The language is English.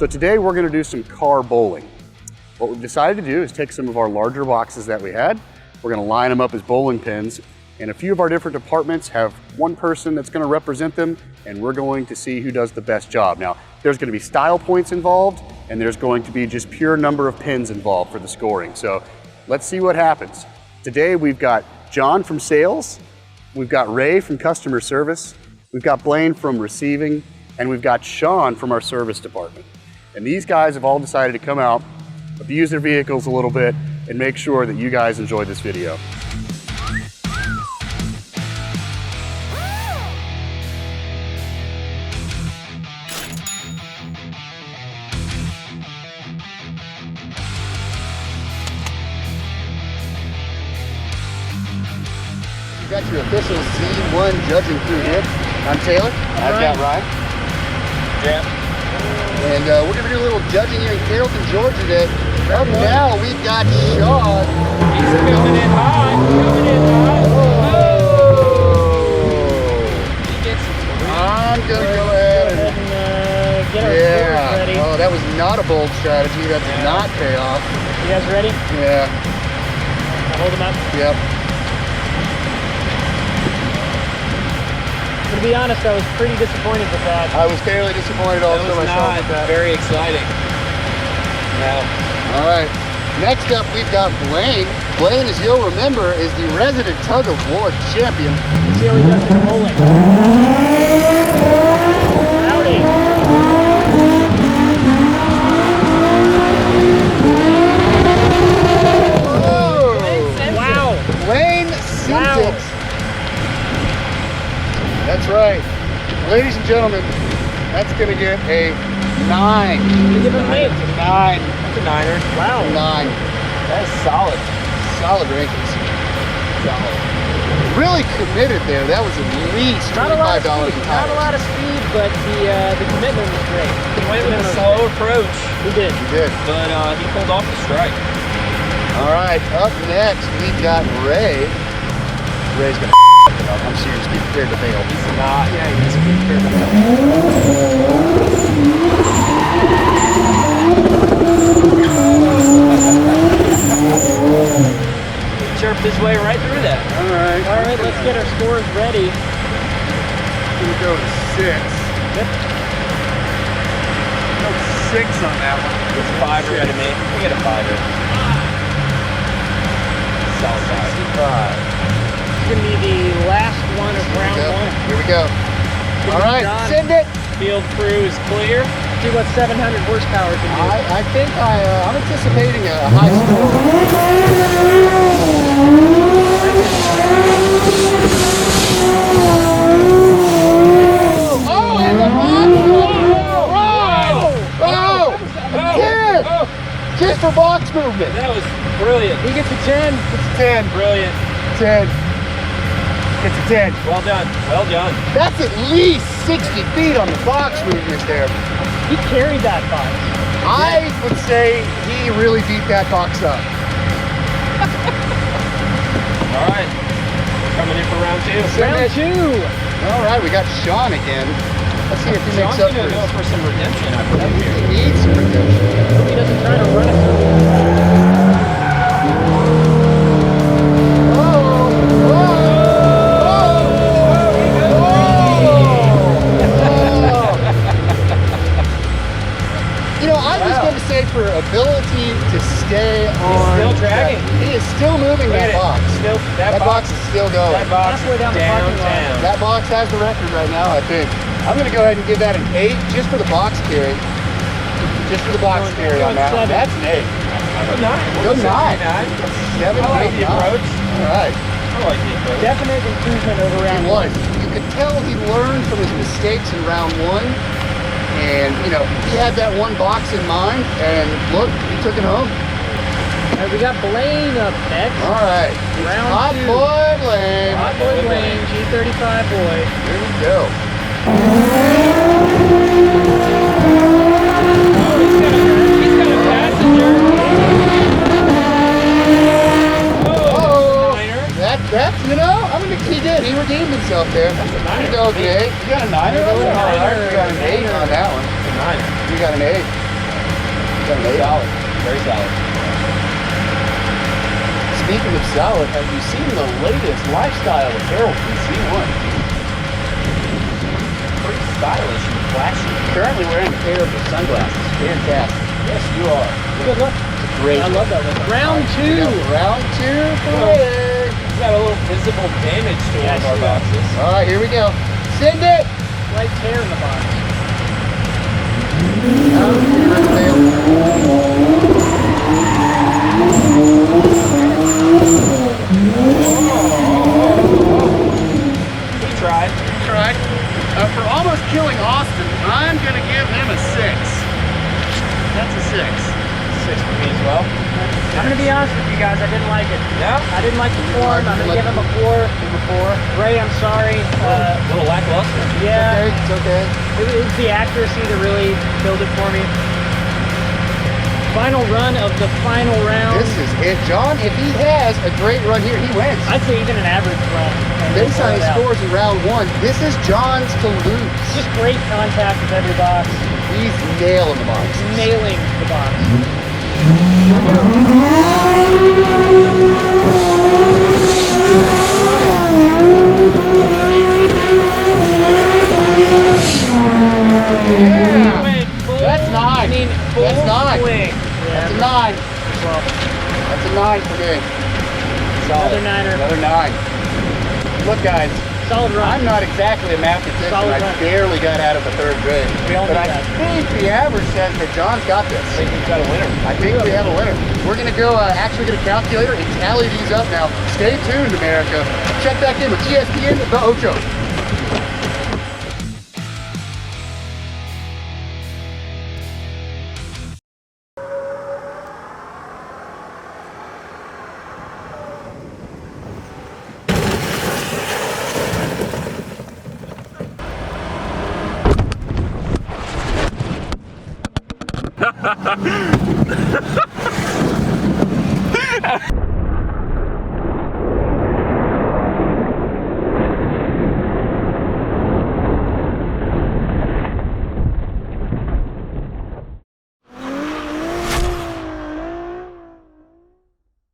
So today we're gonna do some car bowling. What we've decided to do is take some of our larger boxes that we had, we're gonna line them up as bowling pins, and a few of our different departments have one person that's gonna represent them, and we're going to see who does the best job. Now, there's gonna be style points involved, and there's going to be just pure number of pins involved for the scoring. So let's see what happens. Today we've got John from sales, we've got Ray from customer service, we've got Blaine from receiving, and we've got Sean from our service department. And these guys have all decided to come out, abuse their vehicles a little bit, and make sure that you guys enjoy this video. You got your official Z1 judging crew here. I'm Taylor. I've got Ryan. Yeah. And we're going to do a little judging here in Carrollton, Georgia today. Up now, we've got Sean. He's coming in hot. Coming in hot. Oh. He gets it. I'm going to go ahead and get our scores ready. Oh, that was not a bold strategy. That did not pay off. You guys ready? Yeah. Hold them up. Yep. To be honest, I was pretty disappointed with that. I was fairly disappointed also myself with that. Very exciting. No. All right. Next up, we've got Blaine. Blaine, as you'll remember, is the resident tug of war champion. Let's see how he does in bowling. Howdy. Oh, wow. Blaine sent it. That's right. Ladies and gentlemen, that's going to get a 9. You give him an 8. It's a 9. That's a 9er. Wow. 9. That is solid. Solid rankings. Solid. Really committed there. That was at least $25 in Not a tires. lot of speed, but the commitment was great. He went with a slow approach. He did. He did. But he pulled off the strike. All right, up next, we've got Ray. Ray's going to it up. I'm serious. Be prepared to bail. He's not. Yeah, he's prepared to fail. He chirped his way right through that. All right. All right, let's get our scores ready. I'm going to go to 6. Yep. Go 6 on that one. It's a 5er out of me. We get a 5er. Solid 5. It's going to be the last one of round 1. Here we go. All right, send it. Field crew is clear. See what 700 horsepower can do. I think I'm anticipating a high score. Oh, and the box! Oh! Just for box movement. That was brilliant. He gets a 10. It's a 10. Brilliant. 10. It's a 10. Well done. Well done. That's at least 60 feet on the box movement there. He carried that box. I would say he really beat that box up. All right. We're coming in for round 2. Round 2. All right, we got Sean again. Let's see if he makes up Sean's going to go for some redemption, I believe. He needs some redemption. He doesn't try to run it. For ability to stay on. He's still dragging. He is still moving that box. That box is still going. That box halfway down the parking lot. That box has the record right now, I think. I'm going to go ahead and give that an 8 just for the box carry. Just for the box carry on that one. That's an 8. Good 9. Good 9. 7, I like 8, the 9. approach. All right. I like the approach. Definite improvement over round 1. You could tell he learned from his mistakes in round 1. And, you know, he had that one box in mind, and look, he took it home. All right, we got Blaine up next. All right. Round Hot 2. boy Blaine. Hot boy Blaine, G35 boy. Here we go. He's got a passenger. Oh, that's, you know, he did. He redeemed himself there. That's a 9er. You go, Jay. You got a 9er on that one? You got an 8 on that one. It's a 9er. You got an 8. Solid. Very solid. Speaking of solid, have you seen the latest lifestyle apparel from C1? Pretty stylish and flashy. Currently wearing a pair of the sunglasses. Fantastic. Yes, you are. Good look. Great. I love that look. Round two. Round 2 for Ray. We got a little visible damage to one of our boxes. All right, here we go. Send it. Slight tear in the box. We tried. Tried. For almost killing Austin, I'm gonna give him a 6. That's a 6. 6 for me as well. I'm gonna be honest with you guys. I didn't like it. No? I didn't like the form. I'm gonna give him a 4. Ray, I'm sorry. A little lackluster. Yeah, It's okay. it was the accuracy that really killed it for me. Final run of the final round. This is it. John, if he has a great run here, he wins. I'd say even an average run. and Based pull on it his out. scores in round 1, this is John's to lose. Just great contact with every box. He's nailing the box. Nailing the box. Yeah. Went full- That's 9. I mean, full That's 9. swing. That's a 9. That's a 9 for me. Another niner. Another 9. Look, guys, Solid run. I'm not exactly a mathematician. Solid I run. barely got out of the 3rd grade. We all but know I that. think the average says that John's got this. I think we've got a winner. I think we have a winner. We're going to go actually get a calculator and tally these up now. Stay tuned, America. Check back in with ESPN The Ocho.